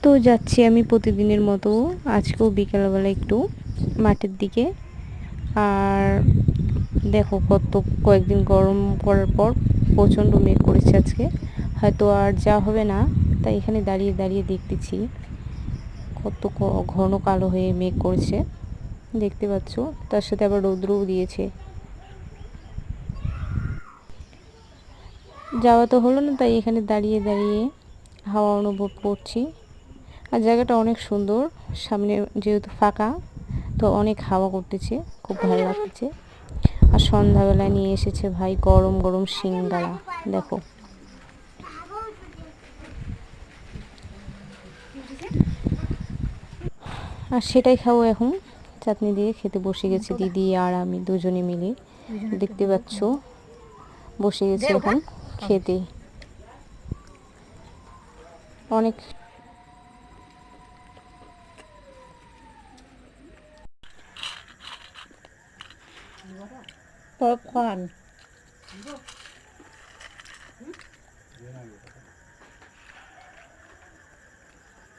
তো যাচ্ছি আমি প্রতিদিনের মতো, আজকেও বিকেলবেলা একটু মাঠের দিকে। আর দেখো কয়েকদিন গরম করার পর প্রচণ্ড মেঘ করেছে আজকে, হয়তো আর যা হবে না। তাই এখানে দাঁড়িয়ে দাঁড়িয়ে দেখতেছি কত ঘন কালো হয়ে মেঘ করেছে, দেখতে পাচ্ছ। তার সাথে আবার রৌদ্রও দিয়েছে। যাওয়া তো হলো না, তাই এখানে দাঁড়িয়ে দাঁড়িয়ে হাওয়া অনুভব করছি। আর জায়গাটা অনেক সুন্দর, সামনে যেহেতু ফাঁকা, তো অনেক হাওয়া করতেছে, খুব ভালো লাগতেছে। আর সন্ধ্যাবেলায় নিয়ে এসেছে ভাই গরম গরম সিঙ্গারা, দেখো। আর সেটাই খাবো এখন, চাটনি দিয়ে খেতে বসে গেছে দিদি আর আমি দুজনে মিলে, দেখতে পাচ্ছ। বসে গেছে এখন খেতে। অনেক পপকর্ন